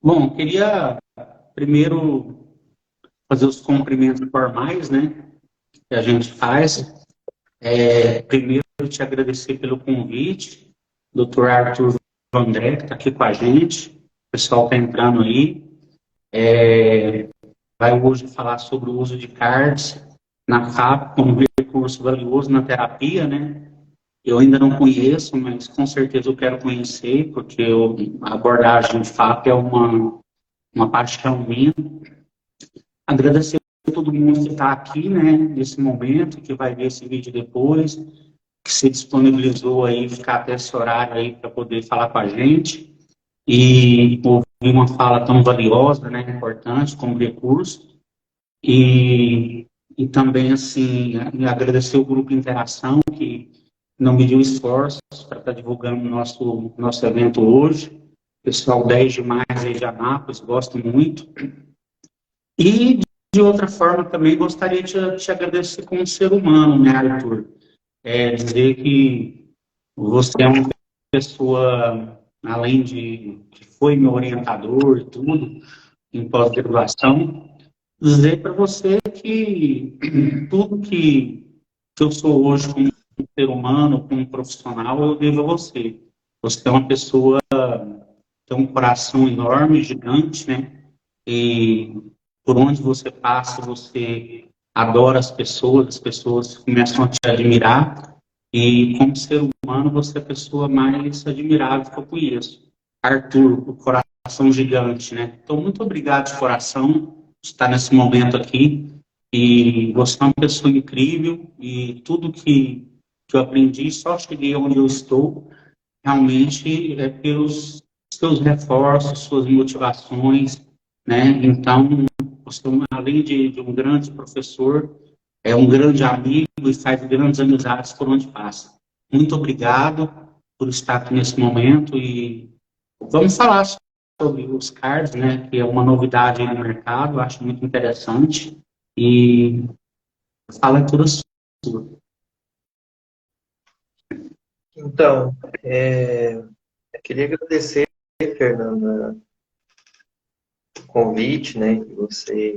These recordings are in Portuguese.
Bom, queria primeiro fazer os cumprimentos formais, né, que a gente faz. Primeiro, te agradecer pelo convite, doutor Arthur Vandré, que está aqui com a gente, o pessoal está entrando aí. Vai hoje falar sobre o uso de cards na FAP como recurso valioso na terapia, né? Eu ainda não conheço, mas com certeza eu quero conhecer, porque a abordagem de FAP é uma paixão minha. Agradecer a todo mundo que está aqui, né, nesse momento, que vai ver esse vídeo depois, que se disponibilizou aí, ficar até esse horário aí para poder falar com a gente e ouvir uma fala tão valiosa, né, importante como recurso. E, e também, assim, agradecer o Grupo Interação, que não mediu esforços para estar divulgando o nosso evento hoje. Pessoal 10 de maio aí de Anápolis, gosto muito. E, de outra forma, também gostaria de te agradecer como ser humano, né, Arthur? Dizer que você é uma pessoa, além de que foi meu orientador e tudo, em pós-graduação, dizer para você que tudo que eu sou hoje como ser humano, como profissional, eu devo a você. Você é uma pessoa que tem um coração enorme, gigante, né? E por onde você passa, você adora as pessoas começam a te admirar, e como ser humano, você é a pessoa mais admirável que eu conheço. Arthur, o coração gigante, né? Então, muito obrigado de coração por estar nesse momento aqui, e você é uma pessoa incrível, e tudo que eu aprendi, só cheguei onde eu estou, realmente é pelos seus reforços, suas motivações, né? Então, você, além de um grande professor, é um grande amigo e faz grandes amizades por onde passa. Muito obrigado por estar aqui nesse momento e vamos falar sobre os cards, né? Que é uma novidade aí no mercado, acho muito interessante e fala tudo sua. Então, queria agradecer, Fernanda, o convite, né, que você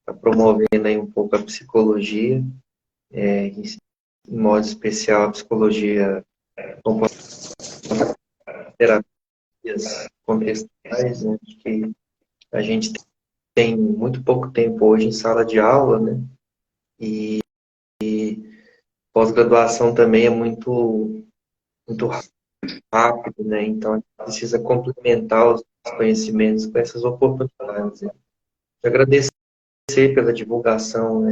está promovendo aí um pouco a psicologia, em modo especial a psicologia com terapias contextuais, né, que a gente tem muito pouco tempo hoje em sala de aula, né, e pós-graduação também é muito rápido, né, então a gente precisa complementar os conhecimentos com essas oportunidades, né. Eu agradecer pela divulgação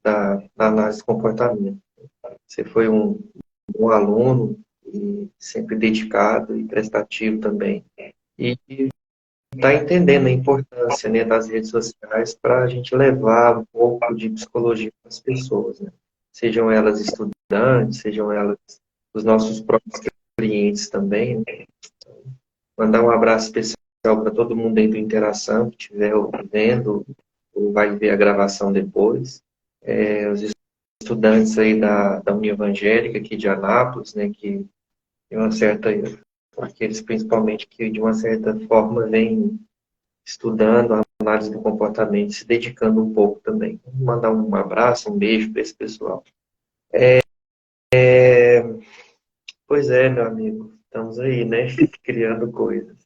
da análise de comportamento. Você foi um bom aluno e sempre dedicado e prestativo também. E está entendendo a importância, né, das redes sociais para a gente levar um pouco de psicologia para as pessoas, né? Sejam elas estudantes, sejam elas os nossos próprios clientes também, né? Mandar um abraço especial para todo mundo aí do Interação que estiver vendo ou vai ver a gravação depois. Os estudantes aí da União Evangélica aqui de Anápolis, né, que de uma certa, aqueles principalmente que de uma certa forma vêm estudando a análise do comportamento, se dedicando um pouco também. Vou mandar um abraço, um beijo para esse pessoal. Pois é, meu amigo, estamos aí, né, criando coisas.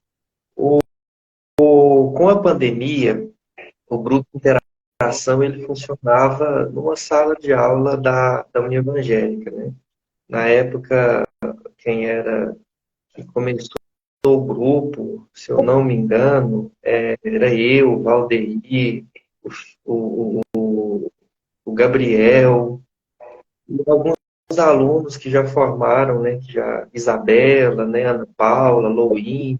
Com a pandemia, o grupo de interação ele funcionava numa sala de aula da União Evangélica, né? Na época, quem começou o grupo, se eu não me engano, era eu, o Valdeir, o Gabriel, e alguns alunos que já formaram, né, que já, Isabela, né, Ana Paula, Louine.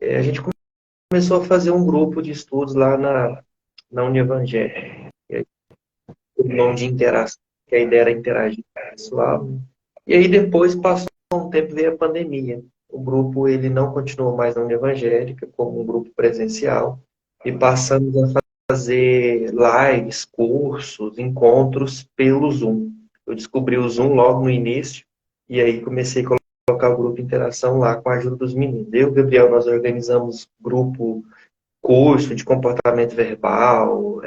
A gente começou a fazer um grupo de estudos lá na União Evangélica. E aí, o nome de interação, que a ideia era interagir com o pessoal, né? E aí depois passou um tempo, veio a pandemia. O grupo ele não continuou mais na União Evangélica como um grupo presencial e passamos a fazer lives, cursos, encontros pelo Zoom. Eu descobri o Zoom logo no início e aí comecei a colocar o grupo Interação lá com a ajuda dos meninos. Eu e o Gabriel, nós organizamos grupo, curso de comportamento verbal,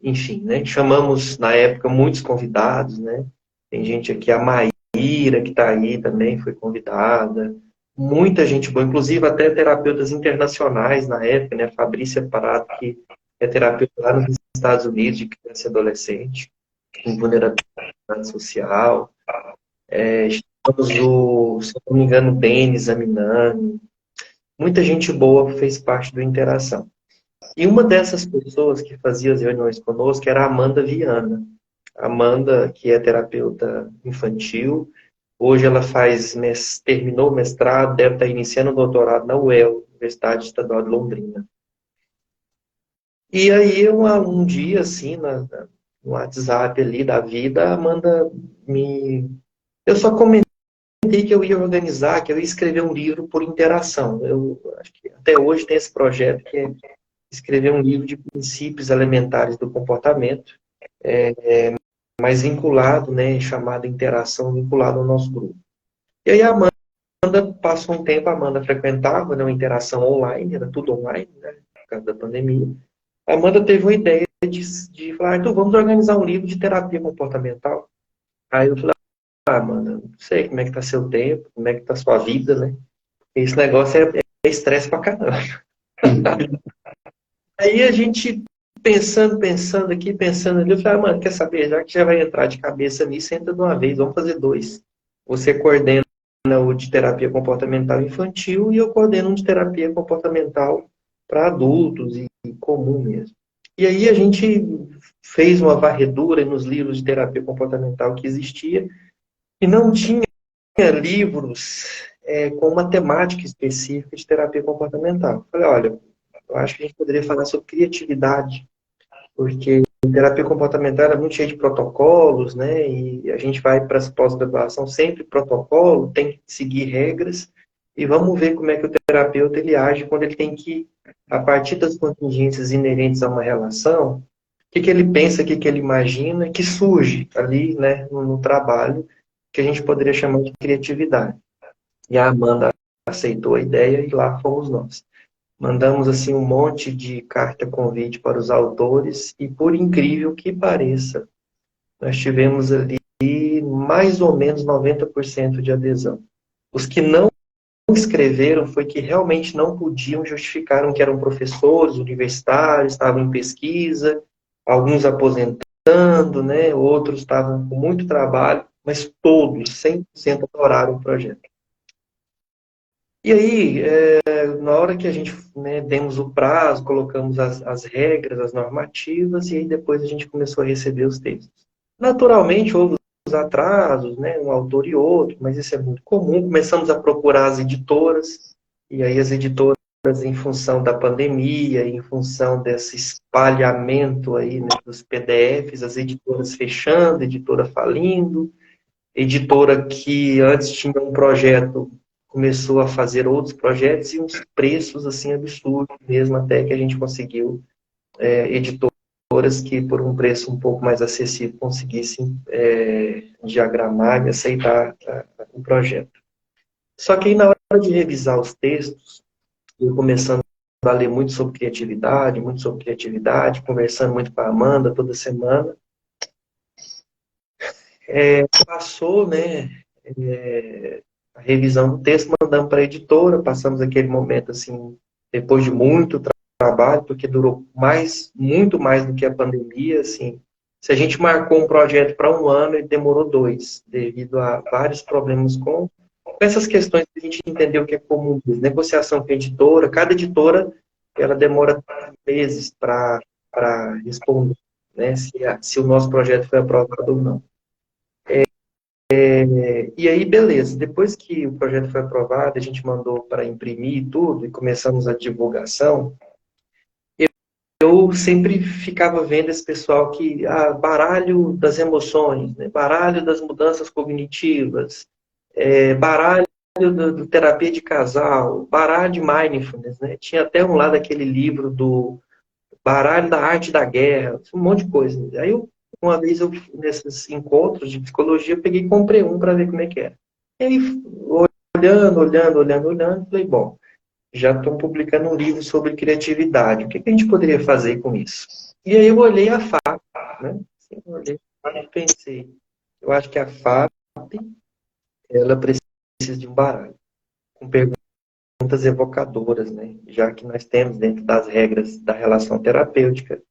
enfim, né? Chamamos, na época, muitos convidados, né? Tem gente aqui, a Maíra, que está aí também, foi convidada. Muita gente boa, inclusive até terapeutas internacionais na época, né? Fabrícia Parato, que é terapeuta lá nos Estados Unidos de criança e adolescente, com vulnerabilidade social. Chamamos se eu não me engano, o Denis Aminani. Muita gente boa fez parte do Interação. E uma dessas pessoas que fazia as reuniões conosco era a Amanda Viana. A Amanda, que é terapeuta infantil, hoje ela terminou o mestrado, deve estar iniciando o doutorado na UEL, Universidade Estadual de Londrina. E aí, um dia, assim, no WhatsApp ali da vida, a Amanda Eu só comentei que eu ia organizar, que eu ia escrever um livro por interação. Eu acho que até hoje tem esse projeto que é escrever um livro de princípios elementares do comportamento, mas vinculado, né, chamado interação, vinculado ao nosso grupo. E aí a Amanda, passou um tempo, a Amanda frequentava, né, uma interação online, era tudo online, né, por causa da pandemia. A Amanda teve uma ideia de falar, então vamos organizar um livro de terapia comportamental. Aí eu falei, Amanda, não sei como é que tá seu tempo, como é que tá sua vida, né? Esse negócio é estresse pra caramba. Aí a gente pensando aqui, pensando ali, eu falei, mano, quer saber, já que já vai entrar de cabeça nisso, entra de uma vez, vamos fazer dois. Você coordena o de terapia comportamental infantil e eu coordeno um de terapia comportamental para adultos e comum mesmo. E aí a gente fez uma varredura nos livros de terapia comportamental que existia e não tinha livros com uma temática específica de terapia comportamental. Falei, olha, eu acho que a gente poderia falar sobre criatividade, porque terapia comportamental é muito cheia de protocolos, né? E a gente vai para as pós-graduação sempre protocolo, tem que seguir regras, e vamos ver como é que o terapeuta ele age quando ele tem que, a partir das contingências inerentes a uma relação, o que ele pensa, o que ele imagina, que surge ali, né, no trabalho, que a gente poderia chamar de criatividade. E a Amanda aceitou a ideia e lá fomos nós. Mandamos assim um monte de carta convite para os autores e, por incrível que pareça, nós tivemos ali mais ou menos 90% de adesão. Os que não escreveram foi que realmente não podiam, justificaram que eram professores universitários, estavam em pesquisa, alguns aposentando, né? Outros estavam com muito trabalho, mas todos, 100% adoraram o projeto. E aí, na hora que a gente, né, demos o prazo, colocamos as regras, as normativas, e aí depois a gente começou a receber os textos. Naturalmente, houve os atrasos, né, um autor e outro, mas isso é muito comum. Começamos a procurar as editoras, e aí as editoras, em função da pandemia, em função desse espalhamento aí, né, dos PDFs, as editoras fechando, editora falindo, editora que antes tinha um projeto começou a fazer outros projetos e uns preços assim absurdos mesmo, até que a gente conseguiu editoras que por um preço um pouco mais acessível conseguissem diagramar e aceitar o projeto. Só que aí na hora de revisar os textos, eu começando a ler muito sobre criatividade, conversando muito com a Amanda toda semana, passou, né, a revisão do texto, mandamos para a editora, passamos aquele momento, assim, depois de muito trabalho, porque durou muito mais do que a pandemia, assim. Se a gente marcou um projeto para um ano, ele demorou 2, devido a vários problemas com essas questões que a gente entendeu que é comum, negociação com a editora, cada editora, ela demora 3 meses para responder, né, se o nosso projeto foi aprovado ou não. E aí, beleza. Depois que o projeto foi aprovado, a gente mandou para imprimir tudo e começamos a divulgação. Eu sempre ficava vendo esse pessoal que, baralho das emoções, né? Baralho das mudanças cognitivas, baralho do terapia de casal, baralho de mindfulness, né? Tinha até um lá daquele livro do baralho da arte da guerra, um monte de coisa. Aí uma vez nesses encontros de psicologia, eu peguei e comprei um para ver como é que era. E aí, olhando, falei, bom, já estou publicando um livro sobre criatividade, o que a gente poderia fazer com isso? E aí eu olhei a FAP, né? Assim, eu olhei a FAP e pensei, eu acho que a FAP, ela precisa de um baralho, com perguntas evocadoras, né? Já que nós temos dentro das regras da relação terapêutica,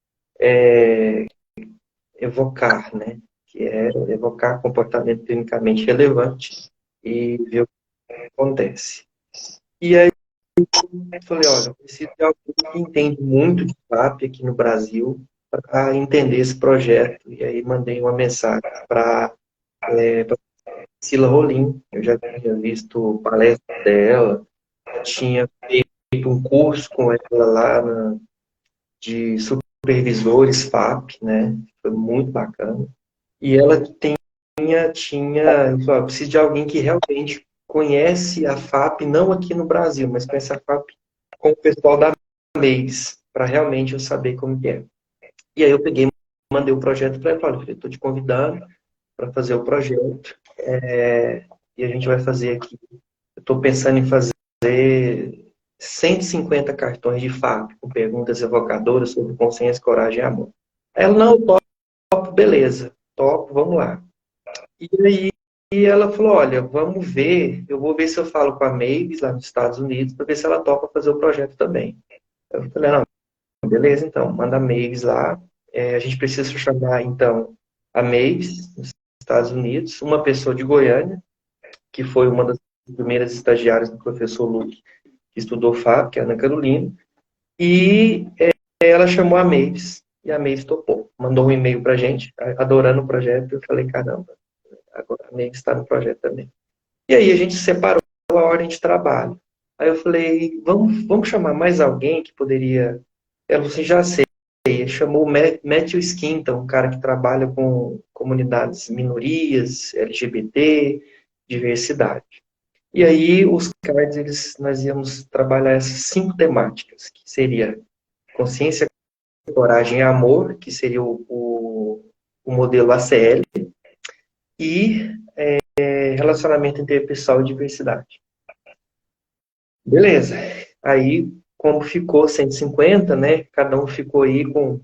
evocar, né? Que é evocar comportamento clinicamente relevante e ver o que acontece. E aí eu falei, olha, eu preciso de alguém que entende muito de FAP aqui no Brasil para entender esse projeto. E aí mandei uma mensagem para Sila Rolim. Eu já tinha visto palestra dela, tinha feito um curso com ela lá de supervisores FAP, né? Foi muito bacana. E ela eu falei, eu preciso de alguém que realmente conhece a FAP, não aqui no Brasil, mas conhece a FAP com o pessoal da MEIS, para realmente eu saber como que é. E aí eu peguei, mandei o projeto para ela, falei, estou te convidando para fazer o projeto, e a gente vai fazer aqui, eu estou pensando em fazer 150 cartões de FAP, com perguntas evocadoras sobre consciência, coragem e amor. Ela, não, topo, beleza, topo, vamos lá. E aí ela falou, olha, vamos ver, eu vou ver se eu falo com a Mavis lá nos Estados Unidos, para ver se ela topa fazer o projeto também. Eu falei, não, beleza, então, manda a Mavis lá. A gente precisa chamar, então, a Mavis nos Estados Unidos, uma pessoa de Goiânia, que foi uma das primeiras estagiárias do professor Luke, que estudou FAP, que é a Ana Carolina, e ela chamou a Mavis, e a Mavis topou. Mandou um e-mail pra gente, adorando o projeto, eu falei, caramba, agora a Mavis está no projeto também. E aí a gente separou a ordem de trabalho. Aí eu falei, vamos chamar mais alguém que poderia... Ela falou assim, já sei. Chamou o Matthew Skinton, um cara que trabalha com comunidades minorias, LGBT, diversidade. E aí os cards, nós íamos trabalhar essas 5 temáticas, que seria consciência, coragem e amor, que seria o modelo ACL, e relacionamento interpessoal e diversidade. Beleza. Aí, como ficou 150, né? Cada um ficou aí com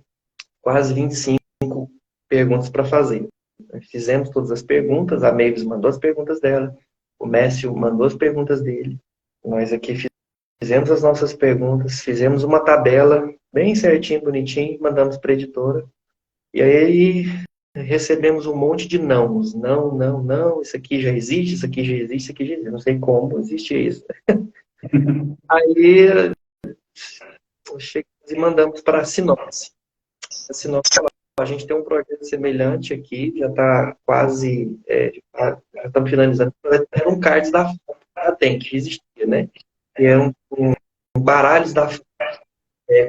quase 25 perguntas para fazer. Nós fizemos todas as perguntas, a Mavis mandou as perguntas dela, o Messi mandou as perguntas dele. Nós aqui fizemos as nossas perguntas, fizemos uma tabela bem certinho, bonitinho, mandamos para a editora. E aí recebemos um monte de nãos. Não, não, não, isso aqui já existe, isso aqui já existe, isso aqui já existe. Não sei como existe isso. Aí chegamos e mandamos para a Sinopse. A Sinopse falou, a gente tem um projeto semelhante aqui, já está quase, já estamos finalizando. Era um cards da FAP, que existia, né? E era um baralhos da FAP,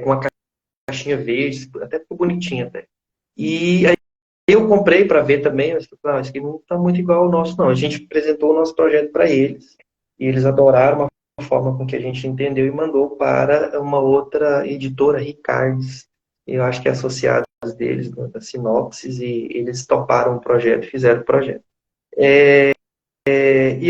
com uma caixinha verde, até ficou bonitinho até. E aí eu comprei para ver também, mas falei, não, isso aqui não está muito igual ao nosso, não. A gente apresentou o nosso projeto para eles, e eles adoraram a forma com que a gente entendeu e mandou para uma outra editora, Ricardes, eu acho que é associada deles, da Sinopsis, e eles toparam o projeto, fizeram o projeto. E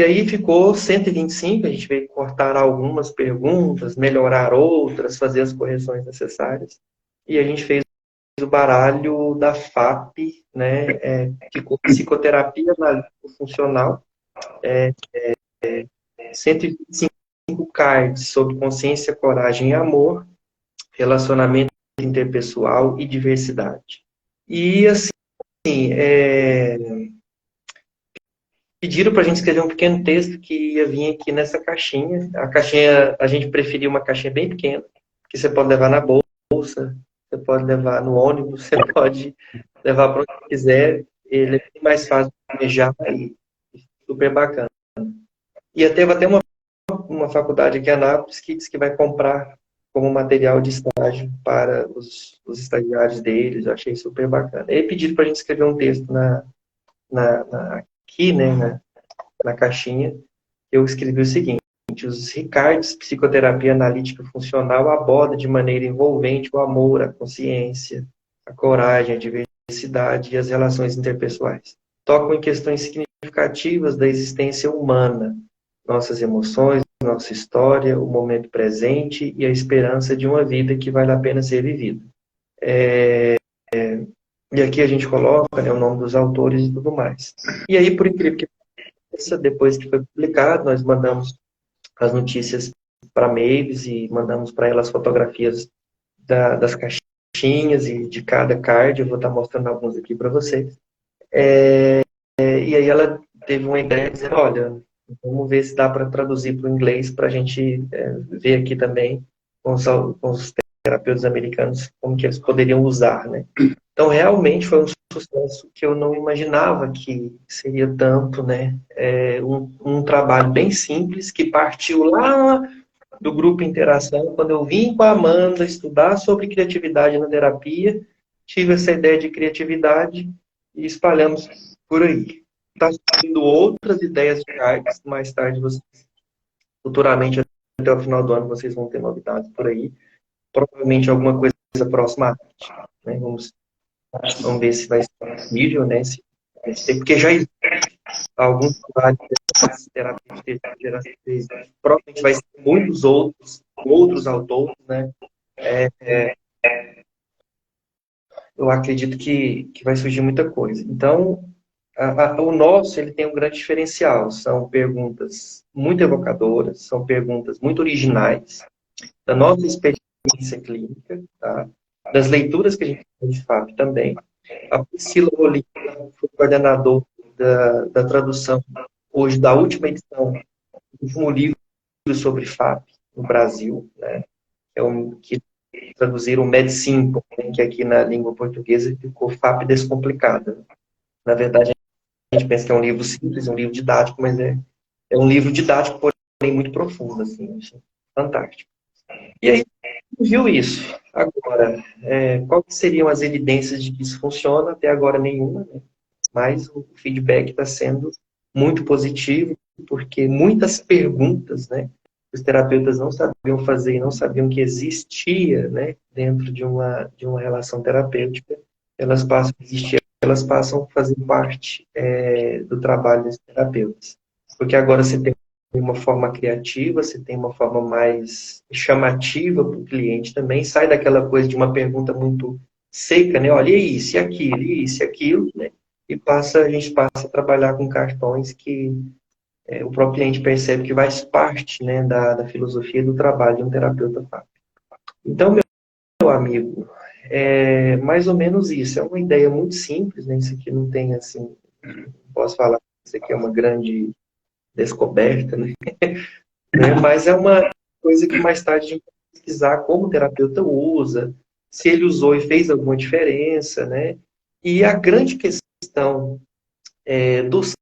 aí ficou 125, a gente veio cortar algumas perguntas, melhorar outras, fazer as correções necessárias, e a gente fez o baralho da FAP, né, ficou psicoterapia analítica funcional, 125 cards sobre consciência, coragem e amor, relacionamento interpessoal e diversidade. E, assim, pediram para a gente escrever um pequeno texto que ia vir aqui nessa caixinha. A caixinha, a gente preferiu uma caixinha bem pequena, que você pode levar na bolsa, você pode levar no ônibus, você pode levar para onde quiser. Ele é bem mais fácil de manejar e super bacana. E teve até uma faculdade aqui em Anápolis que disse que vai comprar como material de estágio para os estagiários deles. Eu achei super bacana. Ele pediu para a gente escrever um texto aqui, né, na caixinha. Eu escrevi o seguinte: os Ricards, psicoterapia analítica funcional, aborda de maneira envolvente o amor, a consciência, a coragem, a diversidade e as relações interpessoais. Tocam em questões significativas da existência humana, nossas emoções, nossa história, o momento presente e a esperança de uma vida que vale a pena ser vivida. E aqui a gente coloca, né, o nome dos autores e tudo mais. E aí, por incrível que pareça, depois que foi publicado, nós mandamos as notícias para a Mavis e mandamos para ela as fotografias das caixinhas e de cada card. Eu vou estar mostrando alguns aqui para vocês. E aí ela teve uma ideia dizendo, olha, vamos ver se dá para traduzir para o inglês para a gente ver aqui também com os terapeutas americanos como que eles poderiam usar, né? Então, realmente foi um sucesso que eu não imaginava que seria tanto, né? Um trabalho bem simples que partiu lá do grupo Interação. Quando eu vim com a Amanda estudar sobre criatividade na terapia, tive essa ideia de criatividade e espalhamos por aí. Está surgindo outras ideias de cards, mais tarde, futuramente, até o final do ano, vocês vão ter novidades por aí. Provavelmente alguma coisa próxima à arte, né? Vamos ver se vai ser possível, né? Porque já existe alguns trabalhos de terapia de geração, provavelmente vai ser muitos outros autores, né? Eu acredito que vai surgir muita coisa. Então, o nosso, ele tem um grande diferencial. São perguntas muito evocadoras, são perguntas muito originais, da nossa experiência clínica, tá? Das leituras que a gente faz de FAP também. A Priscila Molina foi coordenador da tradução, hoje, da última edição, do último livro sobre FAP no Brasil, né? Que traduziram o Medsimple, né? Que aqui na língua portuguesa ficou FAP Descomplicada. Na verdade, a gente pensa que é um livro simples, um livro didático, mas é um livro didático, porém muito profundo, assim, fantástico. E aí, viu isso. Agora, quais seriam as evidências de que isso funciona? Até agora nenhuma, né? Mas o feedback está sendo muito positivo, porque muitas perguntas, né, os terapeutas não sabiam fazer e não sabiam que existia, né, dentro de uma relação terapêutica, elas passam a existir, elas passam a fazer parte do trabalho dos terapeutas. Porque agora você tem uma forma criativa, você tem uma forma mais chamativa para o cliente também, sai daquela coisa de uma pergunta muito seca, né? Olha, isso e aquilo, isso e aquilo, né? E a gente passa a trabalhar com cartões que o próprio cliente percebe que faz parte, né, da filosofia do trabalho de um terapeuta FAP. Então, meu amigo, é mais ou menos isso. É uma ideia muito simples, né? Isso aqui não tem, assim, não posso falar que isso aqui é uma grande descoberta, né? Mas é uma coisa que mais tarde a gente vai pesquisar como o terapeuta usa, se ele usou e fez alguma diferença, né? E a grande questão dos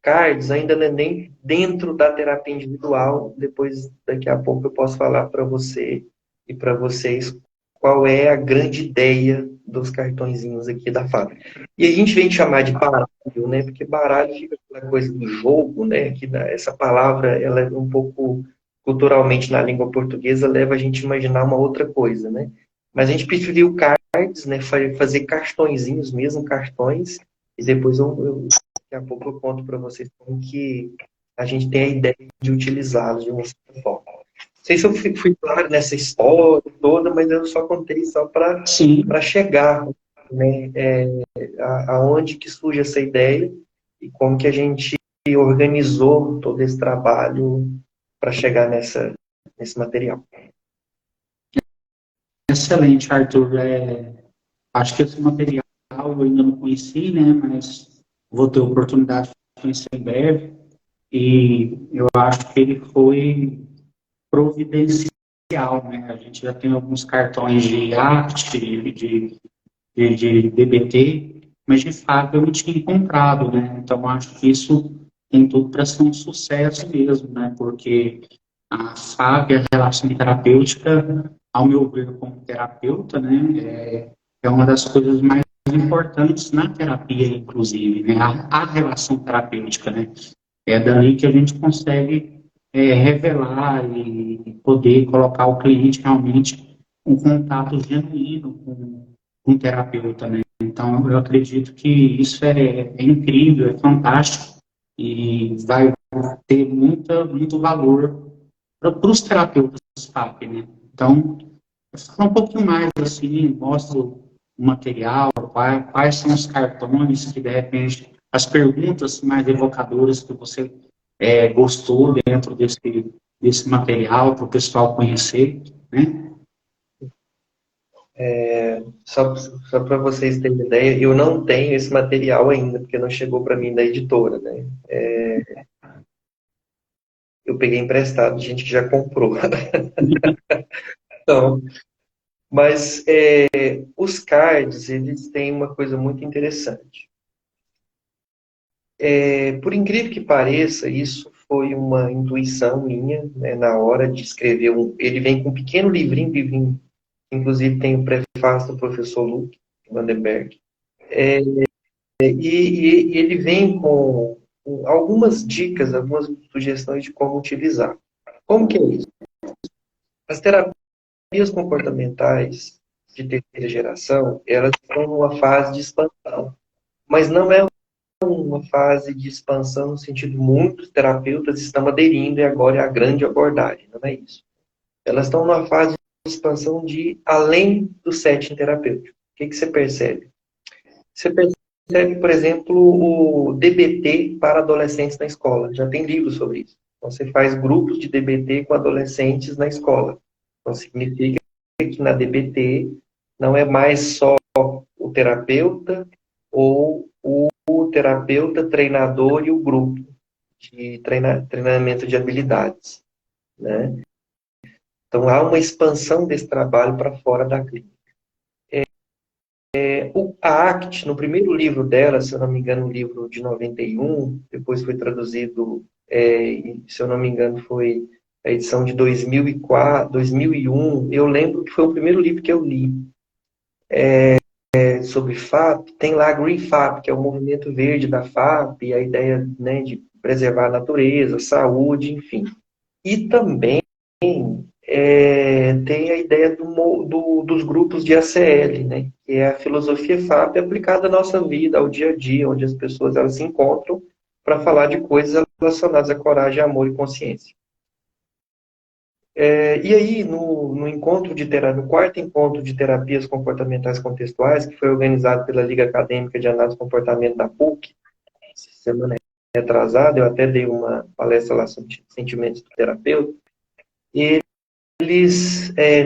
cards ainda não é nem dentro da terapia individual. Depois, daqui a pouco, eu posso falar para você e para vocês qual é a grande ideia dos cartõezinhos aqui da fábrica. E a gente vem chamar de baralho, né? Porque baralho fica aquela coisa do jogo, né? Que essa palavra, ela é um pouco, culturalmente, na língua portuguesa, leva a gente a imaginar uma outra coisa, né? Mas a gente preferiu cards, né? Fazer cartõezinhos mesmo, cartões, e depois daqui a pouco eu conto para vocês como que a gente tem a ideia de utilizá-los de uma certa forma. Não sei se eu fui claro nessa história toda, mas eu só contei só para chegar, né, aonde que surge essa ideia e como que a gente organizou todo esse trabalho para chegar nesse material. Excelente, Arthur. Acho que esse material eu ainda não conheci, né, mas vou ter oportunidade de conhecer em breve. E eu acho que ele foi providencial, né? A gente já tem alguns cartões de arte, de DBT, mas de fato eu não tinha encontrado, né? Então acho que isso tem tudo para ser um sucesso mesmo, né? Porque a FAP, a relação terapêutica, ao meu ver, como terapeuta, né, é uma das coisas mais importantes na terapia, inclusive, né? A relação terapêutica, né? É daí que a gente consegue revelar e poder colocar o cliente realmente em contato genuíno com o terapeuta, né? Então, eu acredito que isso é incrível, é fantástico e vai ter muito valor para os terapeutas FAP, né? Então, eu falo um pouquinho mais assim, mostro o material, quais são os cartões que, de repente, as perguntas mais evocadoras que você gostou dentro desse material para o pessoal conhecer, né? Só para vocês terem ideia, eu não tenho esse material ainda, porque não chegou para mim da editora, né? Eu peguei emprestado de gente que já comprou. Então, mas os cards, eles têm uma coisa muito interessante. Por incrível que pareça, isso foi uma intuição minha, né, na hora de escrever. Ele vem com um pequeno livrinho, inclusive tem o prefácio do professor Luke Vandenberg. E ele vem com algumas dicas, algumas sugestões de como utilizar. Como que é isso? As terapias comportamentais de terceira geração, elas estão numa fase de expansão, mas não é uma fase de expansão no sentido muitos terapeutas estão aderindo e agora é a grande abordagem, não é isso. Elas estão numa fase de expansão de além do setting terapêutico. O que você percebe? Você percebe, por exemplo, o DBT para adolescentes na escola. Já tem livros sobre isso. Então, você faz grupos de DBT com adolescentes na escola. Então, significa que na DBT não é mais só o terapeuta ou o terapeuta, treinador e o grupo de treinamento de habilidades, né? Então, há uma expansão desse trabalho para fora da clínica. A ACT, no primeiro livro dela, se eu não me engano, um livro de 91, depois foi traduzido, se eu não me engano, foi a edição de 2004, 2001. Eu lembro que foi o primeiro livro que eu li sobre FAP. Tem lá a Green FAP, que é o movimento verde da FAP, e a ideia, né, de preservar a natureza, a saúde, enfim. E também tem a ideia dos grupos de ACL, né? Que é a filosofia FAP aplicada à nossa vida, ao dia a dia, onde as pessoas elas se encontram para falar de coisas relacionadas a coragem, amor e consciência. E aí, no quarto encontro de terapias comportamentais contextuais, que foi organizado pela Liga Acadêmica de Análise do Comportamento da PUC, semana retrasada, eu até dei uma palestra lá sobre sentimentos do terapeuta, e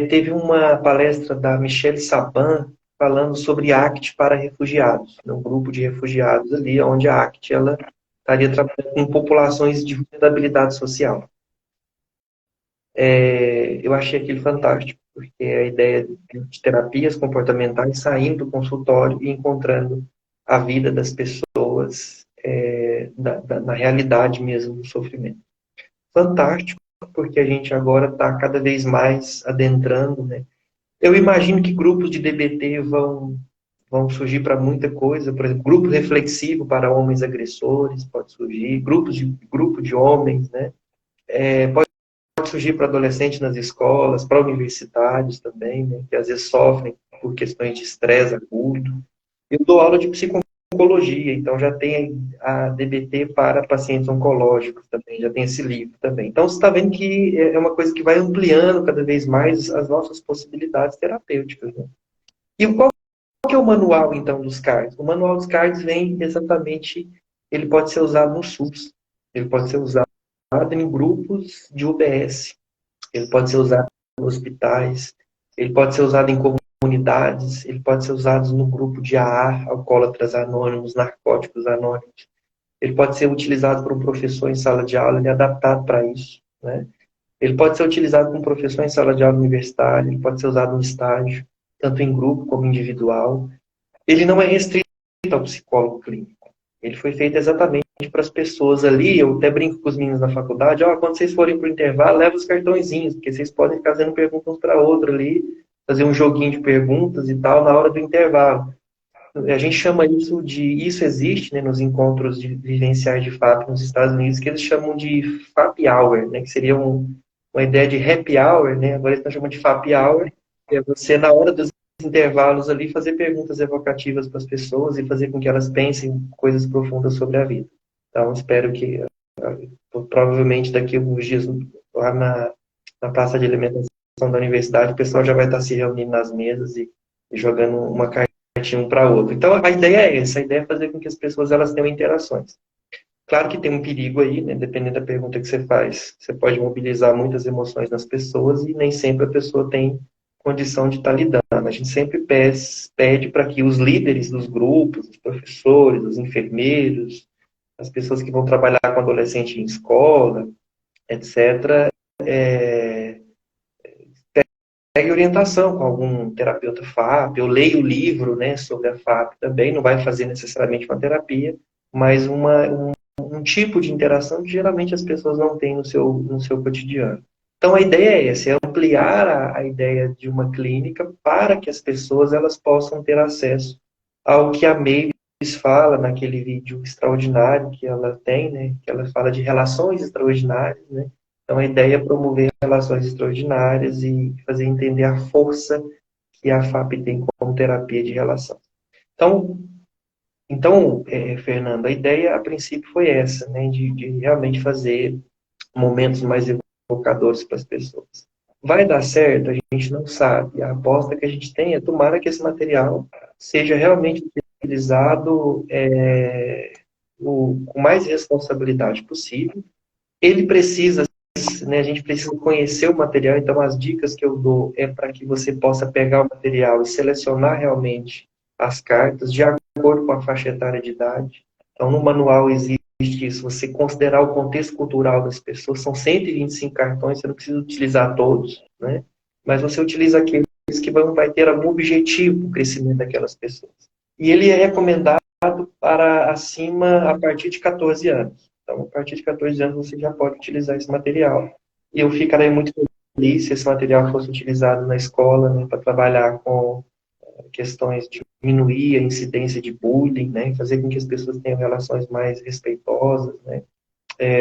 teve uma palestra da Michelle Saban falando sobre ACT para refugiados, um grupo de refugiados ali, onde a ACT ela estaria trabalhando com populações de vulnerabilidade social. Eu achei aquilo fantástico, porque a ideia de terapias comportamentais saindo do consultório e encontrando a vida das pessoas na realidade mesmo do sofrimento. Fantástico, porque a gente agora está cada vez mais adentrando, né? Eu imagino que grupos de DBT vão surgir para muita coisa, por exemplo, grupo reflexivo para homens agressores pode surgir, grupo de homens, né? Pode surgir para adolescentes nas escolas, para universitários também, né? Que às vezes sofrem por questões de estresse agudo. Eu dou aula de psicologia, então já tem a DBT para pacientes oncológicos também, já tem esse livro também. Então você está vendo que é uma coisa que vai ampliando cada vez mais as nossas possibilidades terapêuticas, né? E qual que é o manual, então, dos CARDs? O manual dos CARDs vem exatamente, ele pode ser usado no SUS, ele pode ser usado em grupos de UBS, ele pode ser usado em hospitais, ele pode ser usado em comunidades, ele pode ser usado no grupo de AA, alcoólatras anônimos, narcóticos anônimos. Ele pode ser utilizado por um professor em sala de aula, ele é adaptado para isso, né? Ele pode ser utilizado por um professor em sala de aula universitária, ele pode ser usado no estágio, tanto em grupo como individual. Ele não é restrito ao psicólogo clínico. Ele foi feito exatamente para as pessoas ali. Eu até brinco com os meninos na faculdade, quando vocês forem para o intervalo, leva os cartõezinhos, porque vocês podem ficar fazendo perguntas para outra ali, fazer um joguinho de perguntas e tal na hora do intervalo. A gente chama isso existe, né, nos encontros vivenciais de FAP nos Estados Unidos, que eles chamam de FAP Hour, né, que seria uma ideia de happy hour, né, agora eles estão chamando de FAP Hour, que é você, na hora dos intervalos ali, fazer perguntas evocativas para as pessoas e fazer com que elas pensem coisas profundas sobre a vida. Então, espero que provavelmente daqui a alguns dias, lá na praça de alimentação da universidade, o pessoal já vai estar se reunindo nas mesas e jogando uma cartinha um para outro. Então, a ideia é essa, a ideia é fazer com que as pessoas elas tenham interações. Claro que tem um perigo aí, né? Dependendo da pergunta que você faz, você pode mobilizar muitas emoções nas pessoas e nem sempre a pessoa tem condição de estar lidando. A gente sempre pede para que os líderes dos grupos, os professores, os enfermeiros, as pessoas que vão trabalhar com adolescente em escola, etc., pegue orientação com algum terapeuta FAP, eu leio o livro, né, sobre a FAP também, não vai fazer necessariamente uma terapia, mas um tipo de interação que geralmente as pessoas não têm no seu cotidiano. Então a ideia é essa, é ampliar a ideia de uma clínica para que as pessoas elas possam ter acesso ao que a Mavis fala naquele vídeo extraordinário que ela tem, né, que ela fala de relações extraordinárias, né. Então a ideia é promover relações extraordinárias e fazer entender a força que a FAP tem como terapia de relação. Então, Fernando, a ideia a princípio foi essa, né, de realmente fazer momentos mais evocadores para as pessoas. Vai dar certo? A gente não sabe. A aposta que a gente tem é tomara que esse material seja realmente utilizado com mais responsabilidade possível. Ele precisa, né, a gente precisa conhecer o material, então as dicas que eu dou é para que você possa pegar o material e selecionar realmente as cartas de acordo com a faixa etária de idade. Então, no manual existe isso, você considerar o contexto cultural das pessoas, são 125 cartões, você não precisa utilizar todos, né? Mas você utiliza aqueles que vai ter algum objetivo para o crescimento daquelas pessoas. E ele é recomendado para acima, a partir de 14 anos. Então, a partir de 14 anos, você já pode utilizar esse material. E eu ficaria muito feliz se esse material fosse utilizado na escola, né, para trabalhar com questões de diminuir a incidência de bullying, né, fazer com que as pessoas tenham relações mais respeitosas, né.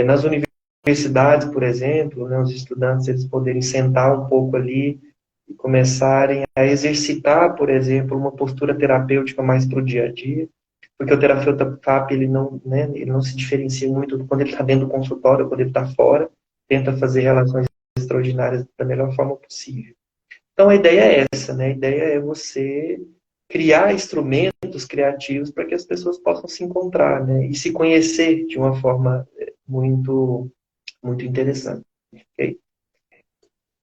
Nas universidades, por exemplo, né, os estudantes eles poderem sentar um pouco ali e começarem a exercitar, por exemplo, uma postura terapêutica mais para o dia a dia, porque o terapeuta FAP ele não se diferencia muito quando ele está dentro do consultório, quando ele está fora, tenta fazer relações extraordinárias da melhor forma possível. Então a ideia é essa, né? A ideia é você criar instrumentos criativos para que as pessoas possam se encontrar, né? E se conhecer de uma forma muito, muito interessante. Okay?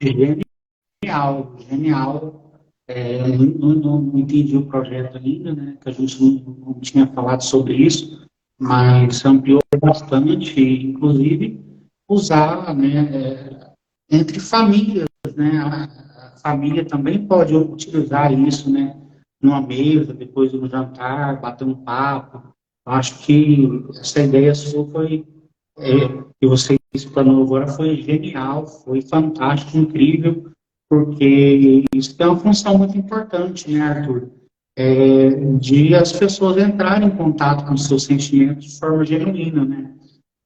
Genial, genial. Eu não entendi o projeto ainda, né? Que a gente não tinha falado sobre isso, mas ampliou bastante, inclusive usar, né, entre famílias, né? A família também pode utilizar isso, né? Numa mesa, depois do jantar, bater um papo. Eu acho que essa ideia sua foi, que você explanou agora foi genial, foi fantástico, incrível, porque isso tem uma função muito importante, né, Arthur? De as pessoas entrarem em contato com os seus sentimentos de forma genuína, né?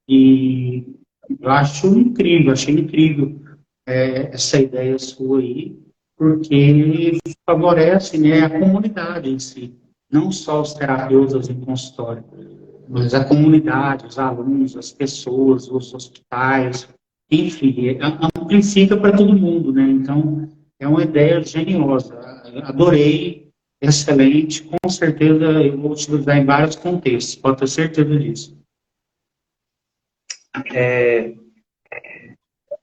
E eu acho incrível, achei incrível essa ideia sua aí, porque favorece, né, a comunidade em si, não só os terapeutas em consultório, mas a comunidade, os alunos, as pessoas, os hospitais, enfim, amplifica para todo mundo, né? Então, é uma ideia geniosa. Adorei, excelente, com certeza eu vou utilizar em vários contextos, pode ter certeza disso.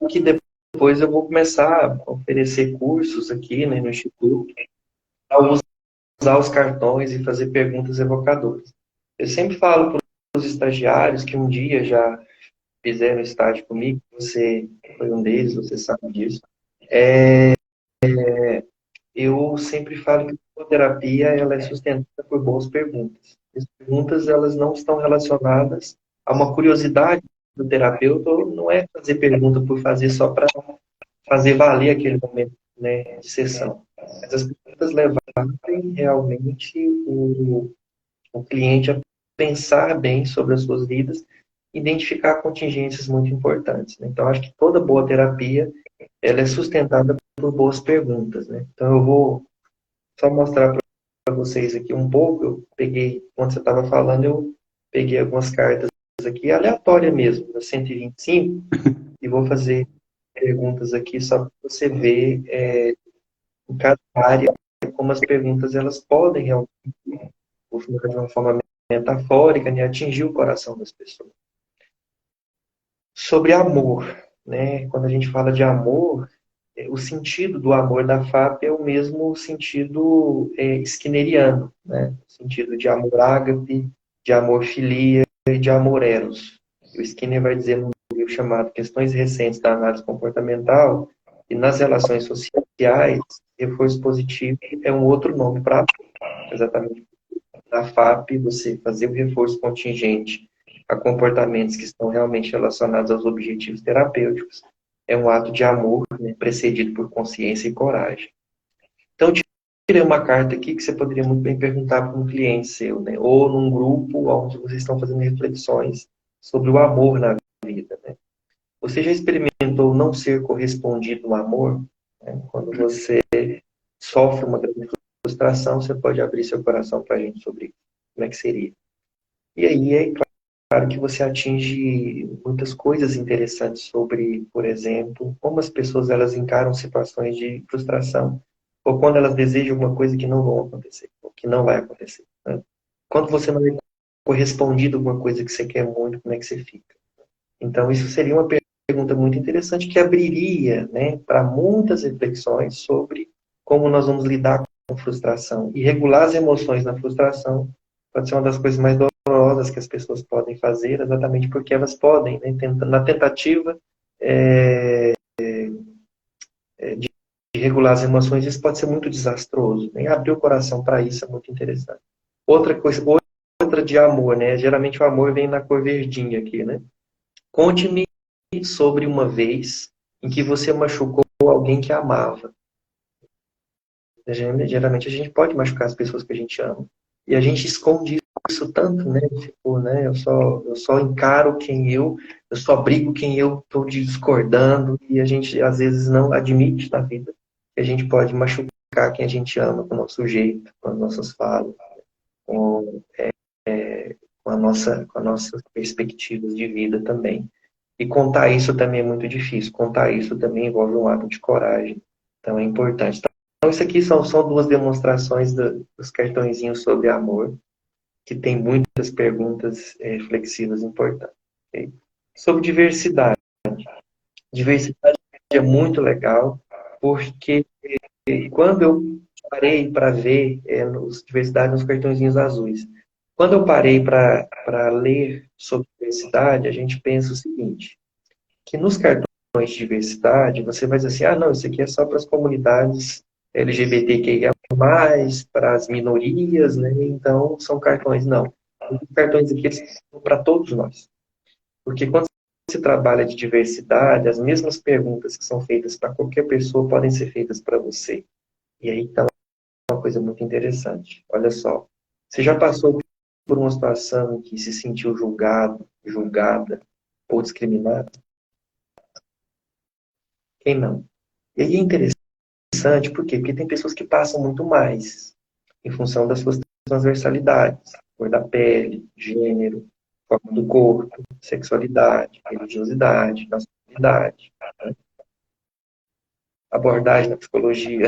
Que depois eu vou começar a oferecer cursos aqui, né, no Instituto, a usar os cartões e fazer perguntas evocadoras. Eu sempre falo para os estagiários que um dia já fizeram estágio comigo, você foi um deles, você sabe disso. Eu sempre falo que a terapia ela é sustentada por boas perguntas. As perguntas elas não estão relacionadas a uma curiosidade do terapeuta, ou não é fazer pergunta por fazer só para fazer valer aquele momento, né, de sessão. Mas as perguntas levarem realmente o cliente a pensar bem sobre as suas vidas, identificar contingências muito importantes, né? Então, acho que toda boa terapia ela é sustentada por boas perguntas, né? Então, eu vou só mostrar para vocês aqui um pouco. Eu peguei, quando você estava falando, eu peguei algumas cartas aqui aleatória mesmo, da 125, e vou fazer perguntas aqui só para você ver em cada área como as perguntas elas podem realmente, de uma forma metafórica, né, atingir o coração das pessoas. Sobre amor, né? Quando a gente fala de amor, o sentido do amor da FAP é o mesmo sentido skinneriano, né? O sentido de amor ágape, de amor filia e de amor eros. O Skinner vai dizer num livro chamado Questões Recentes da Análise Comportamental, e nas relações sociais, reforço positivo é um outro nome para amor. Exatamente. Na FAP, você fazer o reforço contingente a comportamentos que estão realmente relacionados aos objetivos terapêuticos é um ato de amor, né, precedido por consciência e coragem. Então, eu tirei uma carta aqui que você poderia muito bem perguntar para um cliente seu, né, ou num grupo onde vocês estão fazendo reflexões sobre o amor na vida. Né? Você já experimentou não ser correspondido no amor? Né? Quando você sofre uma grande frustração, você pode abrir seu coração para a gente sobre isso. Como é que seria? E aí é claro que você atinge muitas coisas interessantes sobre, por exemplo, como as pessoas elas encaram situações de frustração, ou quando elas desejam uma coisa que não vão acontecer, ou que não vai acontecer. Né? Quando você não é correspondido a alguma coisa que você quer muito, como é que você fica? Então, isso seria uma pergunta muito interessante que abriria, né, para muitas reflexões sobre como nós vamos lidar com frustração. E regular as emoções na frustração pode ser uma das coisas mais dolorosas que as pessoas podem fazer, exatamente porque elas podem, né, na tentativa de regular as emoções, isso pode ser muito desastroso. Né? Abrir o coração para isso é muito interessante. Outra coisa, outra de amor, né? Geralmente o amor vem na cor verdinha aqui, né? Conte-me sobre uma vez em que você machucou alguém que amava. Geralmente a gente pode machucar as pessoas que a gente ama. E a gente esconde isso tanto, né? Tipo, né? Eu só encaro eu só brigo quem eu estou discordando, e a gente às vezes não admite na vida que a gente pode machucar quem a gente ama com o nosso jeito, com as nossas falas, com, com as nossas perspectivas de vida também. E contar isso também é muito difícil. Contar isso também envolve um ato de coragem. Então é importante. Então isso aqui são duas demonstrações dos cartõezinhos sobre amor, que tem muitas perguntas reflexivas importantes. Okay? Sobre diversidade. Diversidade é muito legal, porque quando eu parei para ver diversidade nos cartõezinhos azuis, quando eu parei para ler sobre diversidade, a gente pensa o seguinte, que nos cartões de diversidade, você vai dizer assim, ah, não, isso aqui é só para as comunidades LGBTQIA+, para as minorias, né? Então, são cartões, não. Os cartões aqui são para todos nós. Porque quando se trabalha de diversidade, as mesmas perguntas que são feitas para qualquer pessoa podem ser feitas para você. E aí está uma coisa muito interessante. Olha só, você já passou por uma situação em que se sentiu julgado, julgada ou discriminado? Quem não? E aí é interessante, por quê? Porque tem pessoas que passam muito mais em função das suas transversalidades, cor da pele, gênero, forma do corpo, sexualidade, religiosidade, nacionalidade, né? Abordagem na psicologia.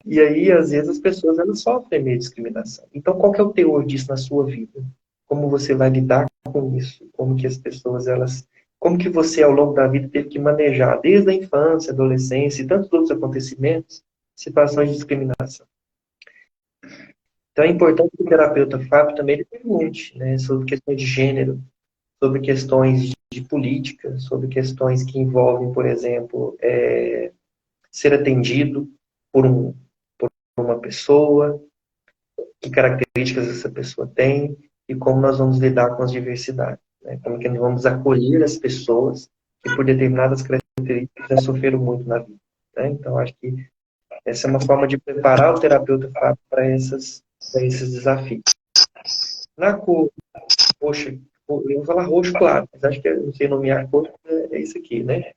E aí, às vezes, as pessoas elas sofrem meio de discriminação. Então, qual que é o teor disso na sua vida? Como você vai lidar com isso? Como que as pessoas, como que você, ao longo da vida, teve que manejar, desde a infância, adolescência e tantos outros acontecimentos, situações de discriminação? Então, é importante que o terapeuta FAP também ele pergunte, né, sobre questões de gênero, sobre questões de política, sobre questões que envolvem, por exemplo, ser atendido por uma pessoa, que características essa pessoa tem e como nós vamos lidar com as diversidades. Né? Como que nós vamos acolher as pessoas que, por determinadas características, já sofreram muito na vida. Né? Então, acho que essa é uma forma de preparar o terapeuta para esses desafios. Na cor roxa, eu vou falar roxo, claro, mas acho que eu não sei nomear cor, é isso aqui, né?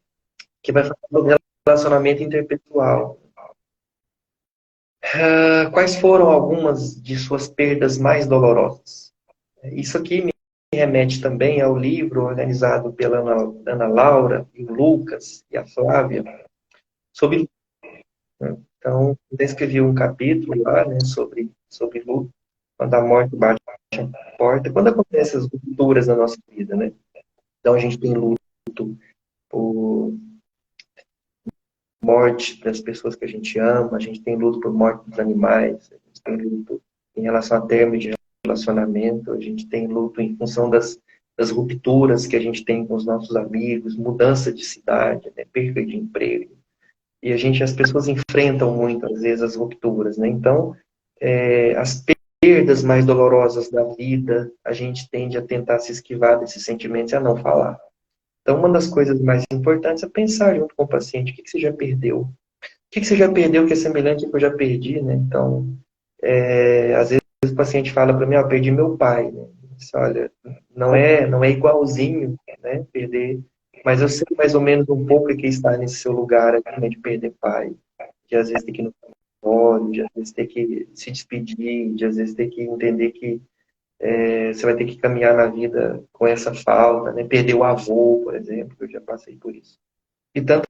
Que vai falar sobre relacionamento interpessoal. Quais foram algumas de suas perdas mais dolorosas? Isso aqui remete também ao livro organizado pela Ana Laura, e o Lucas e a Flávia, sobre luto, né? Então, eu escrevi um capítulo lá, né, sobre luto, quando a morte bate a porta, quando acontecem as rupturas na nossa vida, né? Então, a gente tem luto por morte das pessoas que a gente ama, a gente tem luto por morte dos animais, a gente tem luto em relação a termos de relacionamento, a gente tem luto em função das rupturas que a gente tem com os nossos amigos, mudança de cidade, né, perda de emprego. E as pessoas enfrentam muito, às vezes, as rupturas, né? Então, as perdas mais dolorosas da vida, a gente tende a tentar se esquivar desses sentimentos e a não falar. Então, uma das coisas mais importantes é pensar junto com o paciente, o que você já perdeu? O que você já perdeu que é semelhante ao que eu já perdi, né? Então, às vezes o paciente fala para mim, eu perdi meu pai, né? Disse, olha, não é igualzinho, né? Perder, mas eu sei mais ou menos um pouco o que está nesse seu lugar aqui, né? De perder pai, de às vezes ter que ir no consultório, de às vezes ter que se despedir, de às vezes ter que entender que você vai ter que caminhar na vida com essa falta, né? Perder o avô, por exemplo, eu já passei por isso. E tantas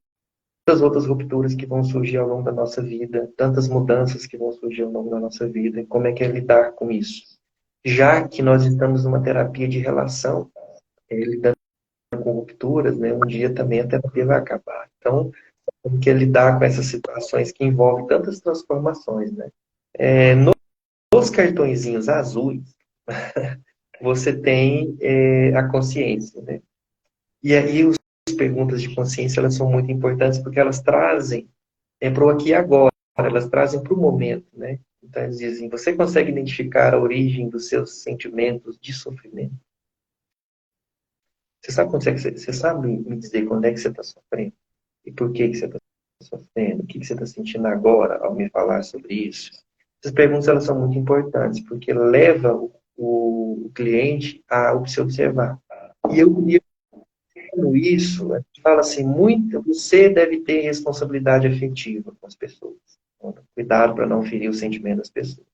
outras rupturas que vão surgir ao longo da nossa vida, tantas mudanças que vão surgir ao longo da nossa vida, e como é que é lidar com isso? Já que nós estamos numa terapia de relação, lidando com rupturas, né? Um dia também a terapia vai acabar. Então, como que é lidar com essas situações que envolvem tantas transformações, né? Nos cartõezinhos azuis, você tem a consciência, né? E aí as perguntas de consciência, elas são muito importantes porque elas trazem para o aqui e agora, elas trazem para o momento, né? Então eles dizem, você consegue identificar a origem dos seus sentimentos de sofrimento? Você sabe me dizer quando é que você está sofrendo? E por que você está sofrendo? O que você está sentindo agora ao me falar sobre isso? Essas perguntas, elas são muito importantes porque levam o cliente a se observar. E eu queria isso, a gente fala assim, você deve ter responsabilidade afetiva com as pessoas. Cuidado para não ferir o sentimento das pessoas.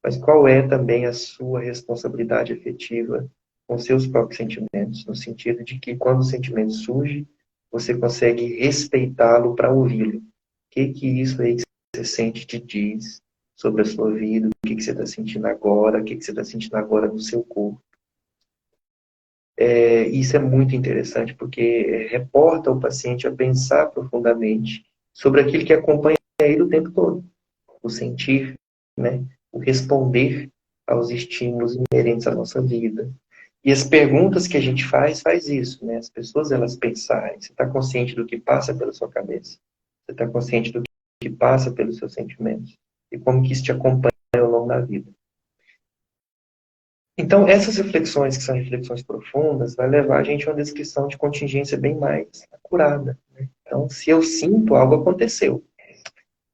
Mas qual é também a sua responsabilidade afetiva com seus próprios sentimentos? No sentido de que quando o sentimento surge, você consegue respeitá-lo para ouvi-lo. O que isso aí que você sente te diz sobre a sua vida? O que você está sentindo agora? O que você está sentindo agora no seu corpo? Isso é muito interessante, porque reporta o paciente a pensar profundamente sobre aquilo que acompanha ele o tempo todo. O sentir, né? O responder aos estímulos inerentes à nossa vida. E as perguntas que a gente faz isso, né? As pessoas, elas pensarem. Você está consciente do que passa pela sua cabeça? Você está consciente do que passa pelos seus sentimentos? E como que isso te acompanha ao longo da vida? Então, essas reflexões, que são reflexões profundas, vai levar a gente a uma descrição de contingência bem mais acurada, né? Então, se eu sinto, algo aconteceu.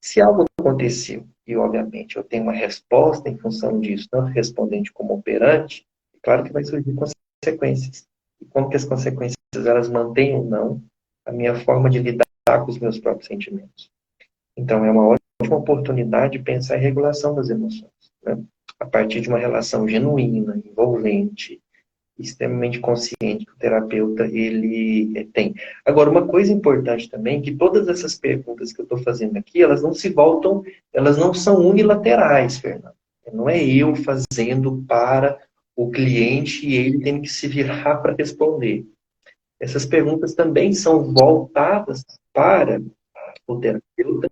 Se algo aconteceu, e obviamente eu tenho uma resposta em função disso, tanto respondente como operante, claro que vai surgir consequências. E como que as consequências, elas mantêm ou não a minha forma de lidar com os meus próprios sentimentos. Então, é uma ótima oportunidade de pensar em regulação das emoções, né? A partir de uma relação genuína, envolvente, extremamente consciente que o terapeuta ele tem. Agora, uma coisa importante também, que todas essas perguntas que eu estou fazendo aqui, elas não se voltam, elas não são unilaterais, Fernando. Não é eu fazendo para o cliente e ele tem que se virar para responder. Essas perguntas também são voltadas para o terapeuta,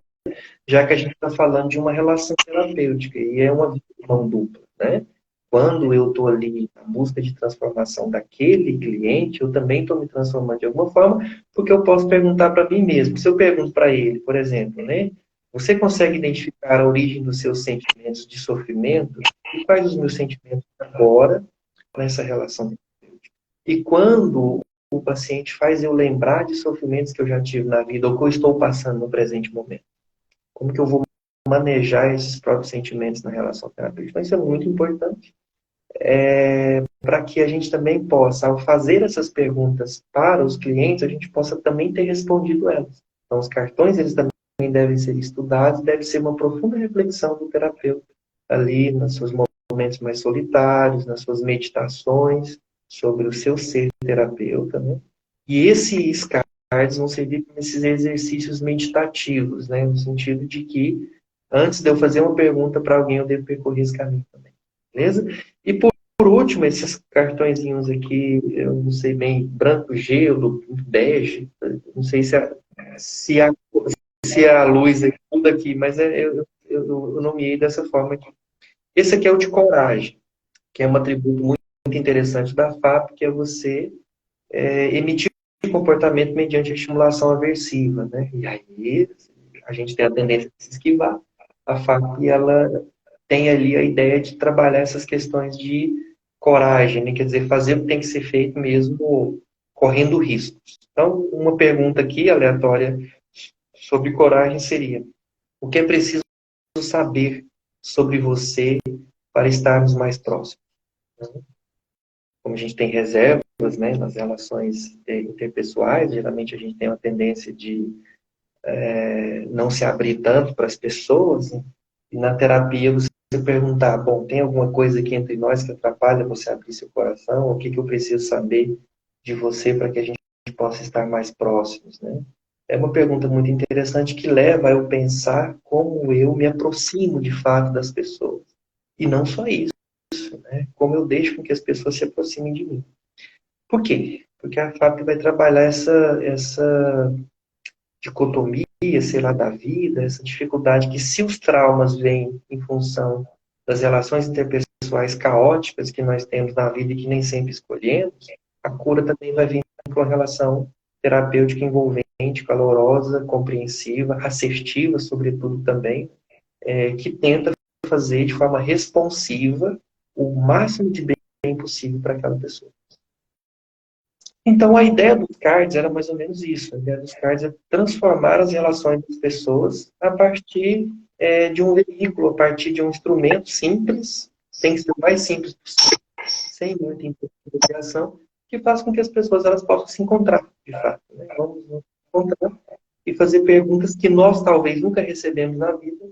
já que a gente está falando de uma relação terapêutica e é uma mão dupla, né? Quando eu estou ali na busca de transformação daquele cliente, eu também estou me transformando de alguma forma, porque eu posso perguntar para mim mesmo. Se eu pergunto para ele, por exemplo, né? Você consegue identificar a origem dos seus sentimentos de sofrimento? E quais os meus sentimentos agora nessa relação terapêutica? E quando o paciente faz eu lembrar de sofrimentos que eu já tive na vida ou que eu estou passando no presente momento? Como que eu vou manejar esses próprios sentimentos na relação terapêutica? Então, isso é muito importante. Para que a gente também possa, ao fazer essas perguntas para os clientes, a gente possa também ter respondido elas. Então, os cartões, eles também devem ser estudados, deve ser uma profunda reflexão do terapeuta, ali nos seus momentos mais solitários, nas suas meditações, sobre o seu ser terapeuta, né? E esses cards vão servir como esses exercícios meditativos, né? No sentido de que, antes de eu fazer uma pergunta para alguém, eu devo percorrer esse caminho também. Beleza? E por último, esses cartõezinhos aqui, eu não sei bem, branco, gelo, bege, não sei se a, se a luz é tudo aqui, mas eu nomeei dessa forma aqui. Esse aqui é o de coragem, que é um atributo muito interessante da FAP, que é você emitir comportamento mediante a estimulação aversiva, né? E aí a gente tem a tendência de se esquivar. A FAP, ela tem ali a ideia de trabalhar essas questões de coragem, né? Quer dizer, fazer o que tem que ser feito mesmo correndo riscos. Então, uma pergunta aqui, aleatória, sobre coragem seria: o que é preciso saber sobre você para estarmos mais próximos? Como a gente tem reservas, né, nas relações interpessoais, geralmente a gente tem uma tendência de não se abrir tanto para as pessoas, né? E na terapia você perguntar, bom, tem alguma coisa aqui entre nós que atrapalha você abrir seu coração? O que eu preciso saber de você para que a gente possa estar mais próximos, né? É uma pergunta muito interessante que leva a eu pensar como eu me aproximo de fato das pessoas. E não só isso, né? Como eu deixo com que as pessoas se aproximem de mim. Por quê? Porque a FAP vai trabalhar essa dicotomia, sei lá, da vida, essa dificuldade que, se os traumas vêm em função das relações interpessoais caóticas que nós temos na vida e que nem sempre escolhemos, a cura também vai vir com uma relação terapêutica envolvente, calorosa, compreensiva, assertiva, sobretudo também, que tenta fazer de forma responsiva o máximo de bem possível para aquela pessoa. Então, a ideia dos cards era mais ou menos isso. A ideia dos cards é transformar as relações das pessoas a partir de um veículo, a partir de um instrumento simples, tem que ser o mais simples possível, sem muita interpretação, que faz com que as pessoas elas possam se encontrar, de fato. Né? Vamos nos encontrar e fazer perguntas que nós talvez nunca recebemos na vida,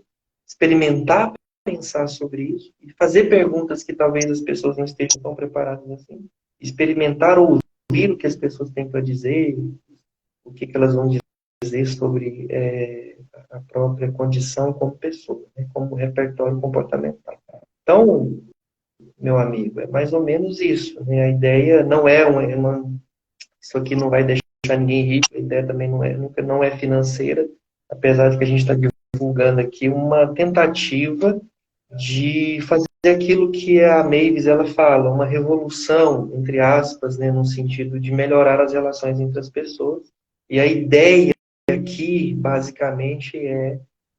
experimentar, pensar sobre isso, e fazer perguntas que talvez as pessoas não estejam tão preparadas assim, experimentar ou ouvir o que as pessoas têm para dizer, o que elas vão dizer sobre a própria condição como pessoa, né, como repertório comportamental. Então, meu amigo, é mais ou menos isso. Né? A ideia não é isso aqui não vai deixar ninguém rico, a ideia também nunca não é financeira, apesar de que a gente está divulgando aqui uma tentativa de fazer aquilo que a Mavis ela fala, uma revolução, entre aspas, né, no sentido de melhorar as relações entre as pessoas. E a ideia aqui, basicamente,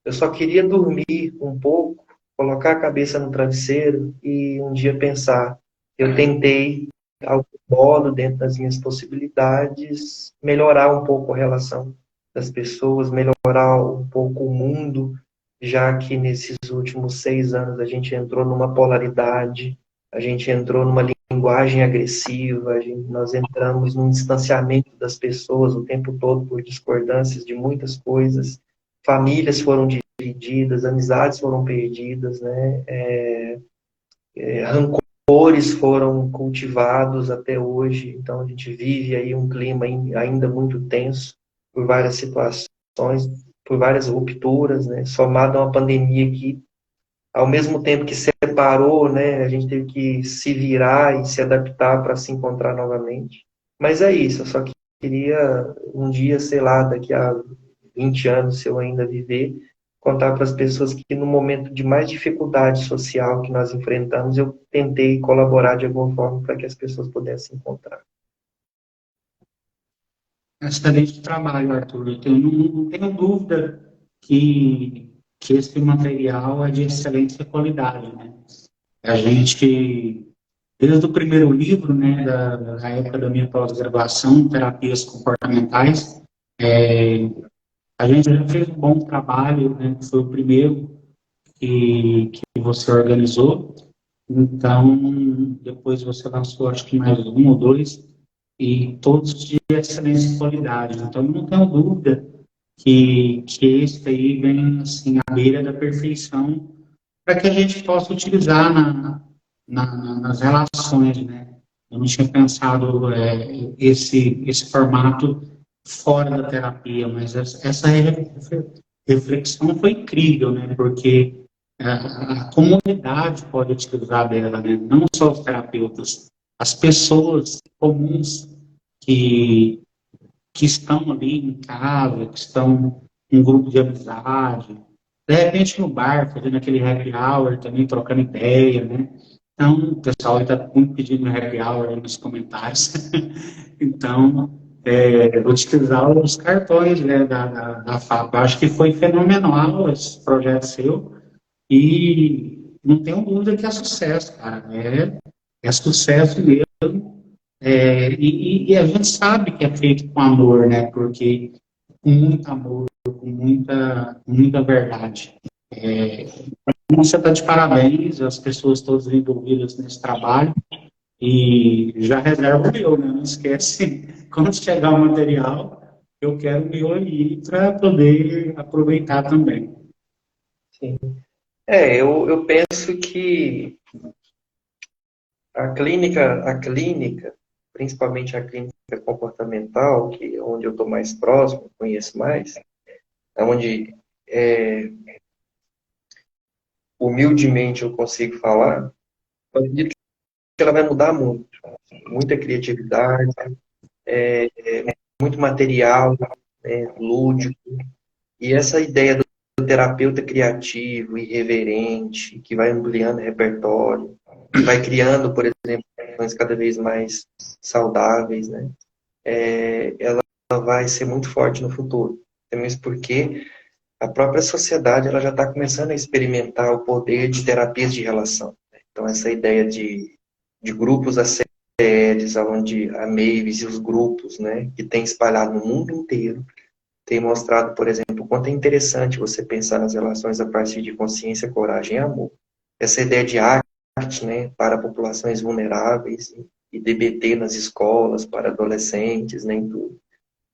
eu só queria dormir um pouco, colocar a cabeça no travesseiro e um dia pensar, eu tentei, de algum modo, dentro das minhas possibilidades, melhorar um pouco a relação das pessoas, melhorar um pouco o mundo, já que nesses últimos 6 anos a gente entrou numa polaridade, a gente entrou numa linguagem agressiva, nós entramos num distanciamento das pessoas o tempo todo por discordâncias de muitas coisas, famílias foram divididas, amizades foram perdidas, né? Rancores foram cultivados até hoje, então a gente vive aí um clima ainda muito tenso por várias situações, por várias rupturas, né? Somado a uma pandemia que, ao mesmo tempo que separou, né, a gente teve que se virar e se adaptar para se encontrar novamente. Mas é isso, eu só queria um dia, sei lá, daqui a 20 anos, se eu ainda viver, contar para as pessoas que no momento de mais dificuldade social que nós enfrentamos, eu tentei colaborar de alguma forma para que as pessoas pudessem encontrar. Excelente trabalho, Arthur. Eu não tenho dúvida que esse material é de excelente qualidade, né? A gente, desde o primeiro livro, né, da época da minha pós-graduação, Terapias Comportamentais, a gente já fez um bom trabalho, né, foi o primeiro que você organizou, então depois você lançou acho que mais um ou dois, e todos de excelente qualidade. Então, não tenho dúvida que esse aí vem assim, à beira da perfeição para que a gente possa utilizar nas relações, né? Eu não tinha pensado esse formato fora da terapia, mas essa reflexão foi incrível, né? Porque a comunidade pode utilizar dela, né? Não só os terapeutas, as pessoas comuns que, que estão ali em casa, que estão em um grupo de amizade, de repente no bar, fazendo aquele happy hour, também trocando ideia, né? Então, o pessoal está muito pedindo happy hour aí nos comentários. Então, utilizar os cartões, né, da FAP. Eu acho que foi fenomenal esse projeto seu e não tenho dúvida que é sucesso, cara. É sucesso mesmo. E a gente sabe que é feito com amor, né? Porque com muito amor, com muita verdade. Então, você está de parabéns, as pessoas todas envolvidas nesse trabalho. E já reserva o meu, né? Não esquece, quando chegar o material, eu quero o meu aí para poder aproveitar também. Sim. Eu penso que a clínica, principalmente a clínica comportamental, que é onde eu estou mais próximo, conheço mais, é onde humildemente eu consigo falar, eu acredito que ela vai mudar muito. Muita criatividade, muito material, né, lúdico. E essa ideia do terapeuta criativo, irreverente, que vai ampliando o repertório, que vai criando, por exemplo, ações cada vez mais saudáveis, né? Ela vai ser muito forte no futuro. Até mesmo porque a própria sociedade ela já está começando a experimentar o poder de terapias de relação. Então, essa ideia de grupos ACLs, onde a Mavis e os grupos, né, que tem espalhado no mundo inteiro, tem mostrado, por exemplo, o quanto é interessante você pensar nas relações a partir de consciência, coragem e amor. Essa ideia de arte, né, para populações vulneráveis e DBT nas escolas, para adolescentes, nem tudo.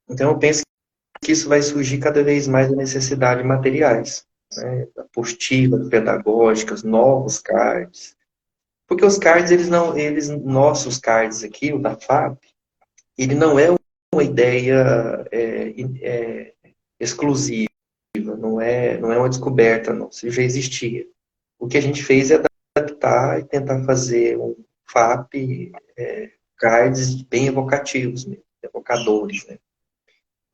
Então, eu penso que isso vai surgir cada vez mais a necessidade de materiais, né, apostilas pedagógicas, novos cards. Porque os cards, nossos cards aqui, o da FAP, ele não é uma ideia exclusiva, não é uma descoberta, não. Isso já existia. O que a gente fez é adaptar e tentar fazer um FAP, cards bem evocativos, mesmo, evocadores, né?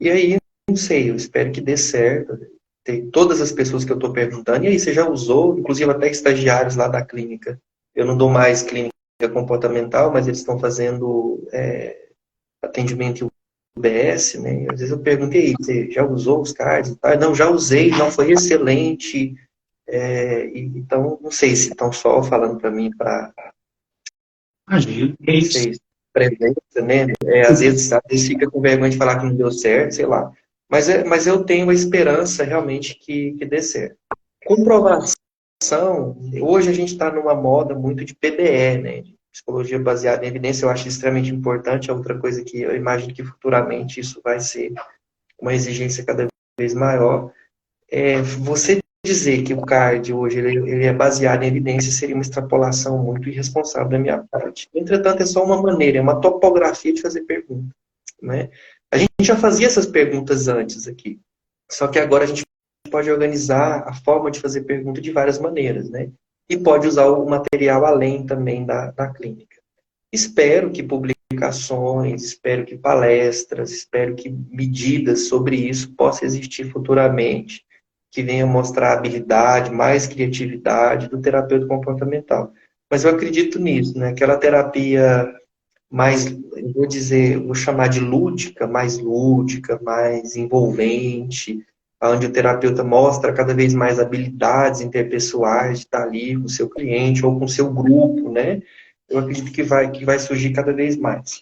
E aí, não sei, eu espero que dê certo. Tem todas as pessoas que eu estou perguntando, e aí, você já usou, inclusive até estagiários lá da clínica. Eu não dou mais clínica comportamental, mas eles estão fazendo atendimento em UBS, né? Às vezes eu pergunto, e aí, você já usou os cards? Não, já usei, não, foi excelente. Então, não sei se estão só falando para mim para, Imagina, é não isso. sei, presença, né? Às vezes fica com vergonha de falar que não deu certo, sei lá. Mas eu tenho a esperança realmente que dê certo. Comprovação, hoje a gente está numa moda muito de PBE, né? De psicologia baseada em evidência, eu acho extremamente importante. É outra coisa que eu imagino que futuramente isso vai ser uma exigência cada vez maior. Você dizer que o CARD hoje ele é baseado em evidência seria uma extrapolação muito irresponsável da minha parte. Entretanto, é só uma maneira, é uma topografia de fazer pergunta, né? A gente já fazia essas perguntas antes aqui, só que agora a gente pode organizar a forma de fazer pergunta de várias maneiras, né? E pode usar o material além também da clínica. Espero que publicações, espero que palestras, espero que medidas sobre isso possam existir futuramente, que venham mostrar habilidade, mais criatividade do terapeuta comportamental. Mas eu acredito nisso, né? Aquela terapia mais, eu vou dizer, vou chamar de lúdica, mais envolvente, onde o terapeuta mostra cada vez mais habilidades interpessoais de estar ali com o seu cliente ou com o seu grupo, né? Eu acredito que vai surgir cada vez mais.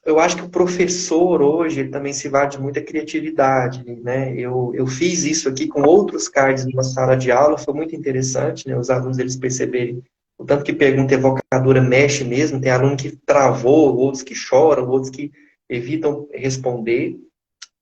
Eu acho que o professor hoje ele também se vale de muita criatividade, né? Eu fiz isso aqui com outros cards numa sala de aula, foi muito interessante, né? Os alunos eles perceberem o tanto que pergunta evocadora mexe mesmo, tem aluno que travou, outros que choram, outros que evitam responder,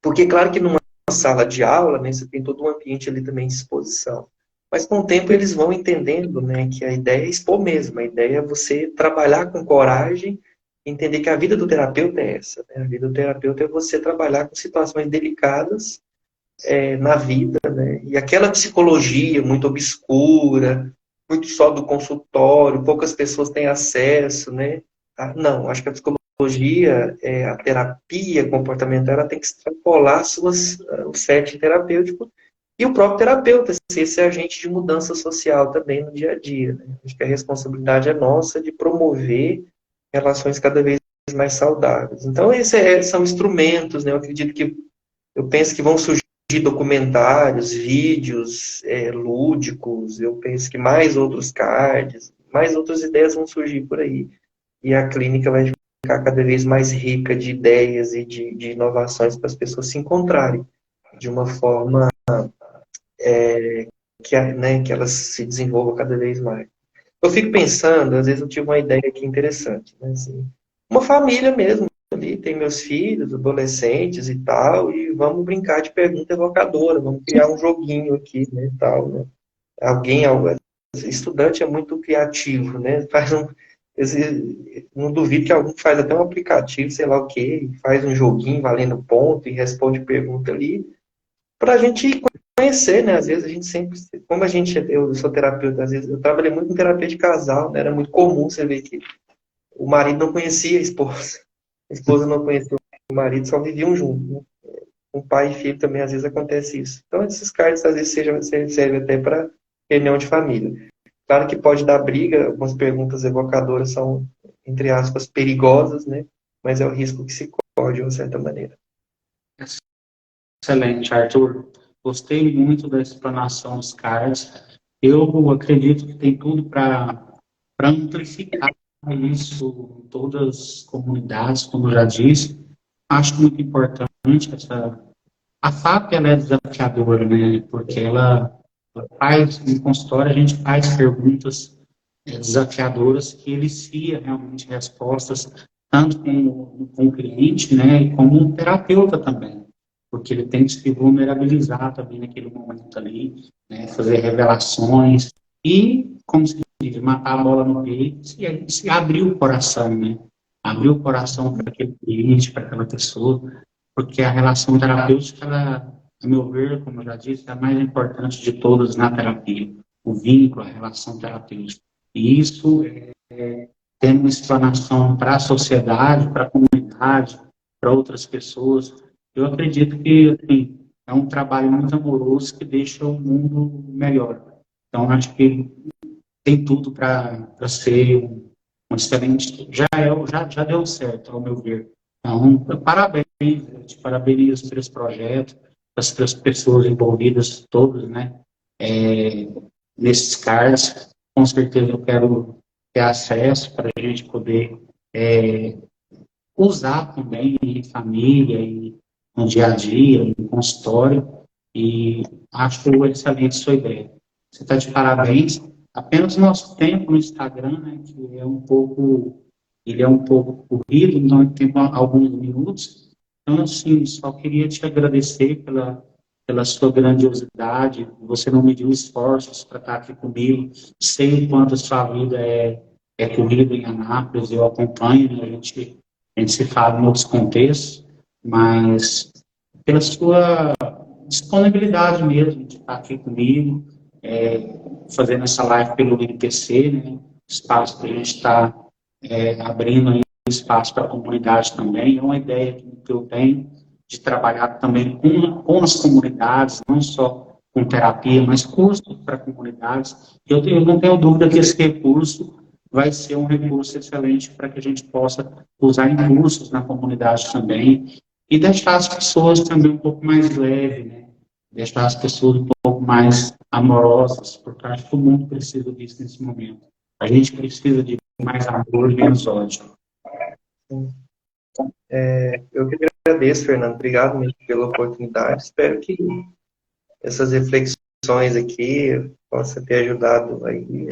porque claro que numa sala de aula, né, você tem todo um ambiente ali também de exposição. Mas com o tempo eles vão entendendo, né, que a ideia é expor mesmo, a ideia é você trabalhar com coragem, entender que a vida do terapeuta é essa, né? A vida do terapeuta é você trabalhar com situações delicadas na vida, né? E aquela psicologia muito obscura, muito só do consultório, poucas pessoas têm acesso, né? Não, acho que a psicologia, a terapia comportamental, ela tem que extrapolar o set terapêutico e o próprio terapeuta, ser esse agente de mudança social também no dia a dia, né? Acho que a responsabilidade é nossa de promover relações cada vez mais saudáveis. Então, esses são instrumentos, né? Eu penso que vão surgir documentários, vídeos lúdicos, eu penso que mais outros cards, mais outras ideias vão surgir por aí. E a clínica vai ficar cada vez mais rica de ideias e de inovações para as pessoas se encontrarem de uma forma que elas se desenvolvam cada vez mais. Eu fico pensando, às vezes eu tive uma ideia aqui interessante, né? Assim, uma família mesmo, ali tem meus filhos, adolescentes e tal, e vamos brincar de pergunta evocadora, vamos criar um joguinho aqui, né, e tal, né? Estudante é muito criativo, né? Não duvido que algum faz até um aplicativo, sei lá o quê, faz um joguinho valendo ponto e responde pergunta ali, para a gente conhecer, né? Às vezes a gente sempre, eu sou terapeuta, às vezes eu trabalhei muito em terapia de casal, né? Era muito comum você ver que o marido não conhecia a esposa não conhecia o marido, só viviam juntos, né? Com pai e filho também às vezes acontece isso. Então esses cards às vezes servem até para reunião de família. Claro que pode dar briga, algumas perguntas evocadoras são, entre aspas, perigosas, né? Mas é o risco que se corre de uma certa maneira. Excelente, Arthur. Gostei muito da explanação dos cards. Eu acredito que tem tudo para amplificar isso em todas as comunidades, como eu já disse. Acho muito importante a FAP, ela é desafiadora, né? Porque ela faz, no consultório, a gente faz perguntas desafiadoras que elicia realmente respostas, tanto com o cliente, né? E como o terapeuta também. Porque ele tem que se vulnerabilizar também naquele momento ali, né? Fazer revelações e, como se diz, matar a bola no peito e se abrir o coração, né? Abrir o coração para aquele cliente, para aquela pessoa, porque a relação terapêutica, ela, a meu ver, como eu já disse, é a mais importante de todas na terapia, o vínculo, a relação terapêutica. E isso, tendo uma explanação para a sociedade, para a comunidade, para outras pessoas, eu acredito que assim, é um trabalho muito amoroso que deixa o mundo melhor. Então, acho que tem tudo para ser um excelente. Já deu certo, ao meu ver. Então, parabéns, eu te parabenizo por esse projeto, para as pessoas envolvidas todas, né? É, nesses cards. Com certeza eu quero ter acesso para a gente poder usar também em família, e no dia a dia, no consultório, e acho excelente sua ideia. Você está de parabéns. Apenas o nosso tempo no Instagram, né, que ele é um pouco corrido, então tem alguns minutos. Então, assim, só queria te agradecer pela sua grandiosidade. Você não mediu esforços para estar aqui comigo. Sei o quanto a sua vida é corrida em Anápolis, eu acompanho, né, a gente se fala em outros contextos, mas pela sua disponibilidade mesmo de estar aqui comigo, fazendo essa live pelo IPC, né? Espaço para a gente estar abrindo aí espaço para a comunidade também. É uma ideia que eu tenho de trabalhar também com as comunidades, não só com terapia, mas cursos para comunidades. Eu não tenho dúvida que esse recurso vai ser um recurso excelente para que a gente possa usar em cursos na comunidade também e deixar as pessoas também um pouco mais leves, né? Deixar as pessoas um pouco mais amorosas, porque acho que o mundo precisa disso nesse momento. A gente precisa de mais amor e menos ódio. Eu que agradeço, Fernando. Obrigado mesmo pela oportunidade. Espero que essas reflexões aqui possam ter ajudado aí.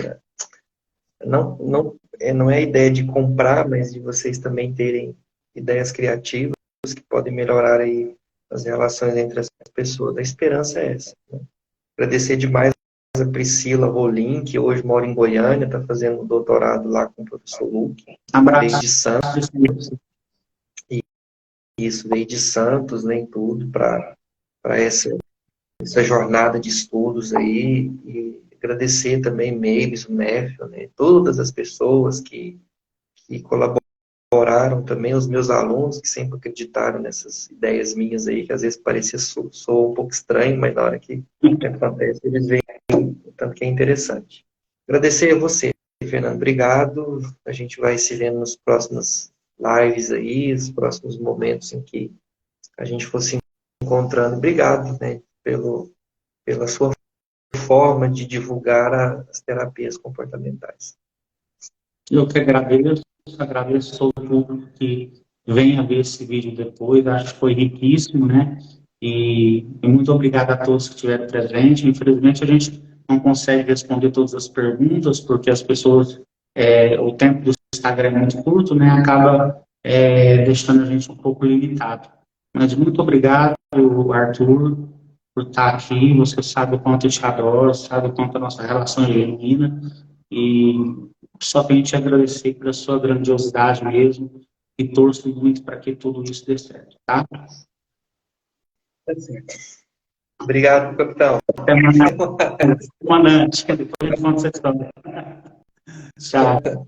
Não é a ideia de comprar, mas de vocês também terem ideias criativas que podem melhorar aí as relações entre as pessoas. A esperança é essa, né? Agradecer demais Priscila Rolim, que hoje mora em Goiânia, está fazendo um doutorado lá com o professor Luque, Abraço. veio de Santos, veio de Santos, nem tudo, para essa jornada de estudos aí, e agradecer também Mavis, o Matthew, né, todas as pessoas que colaboraram também, os meus alunos que sempre acreditaram nessas ideias minhas aí, que às vezes parecia sou um pouco estranho, mas na hora que acontece, eles veem o tanto que é interessante. Agradecer a você, Fernando, obrigado, a gente vai se vendo nos próximos lives aí, os próximos momentos em que a gente for se encontrando. Obrigado, né, pela sua forma de divulgar as terapias comportamentais. Eu que agradeço todo mundo que venha ver esse vídeo depois, acho que foi riquíssimo, né? E muito obrigado a todos que estiveram presentes. Infelizmente, a gente não consegue responder todas as perguntas, porque as pessoas, o tempo do Instagram é muito curto, né? Acaba deixando a gente um pouco limitado. Mas muito obrigado, Arthur, por estar aqui. Você sabe o quanto eu te adoro, sabe o quanto a nossa relação é genuína. E só tenho te agradecer pela sua grandiosidade mesmo e torço muito para que tudo isso dê certo, tá? Obrigado, capitão. Até amanhã. Comandante, depois a gente conta essa história. Tchau.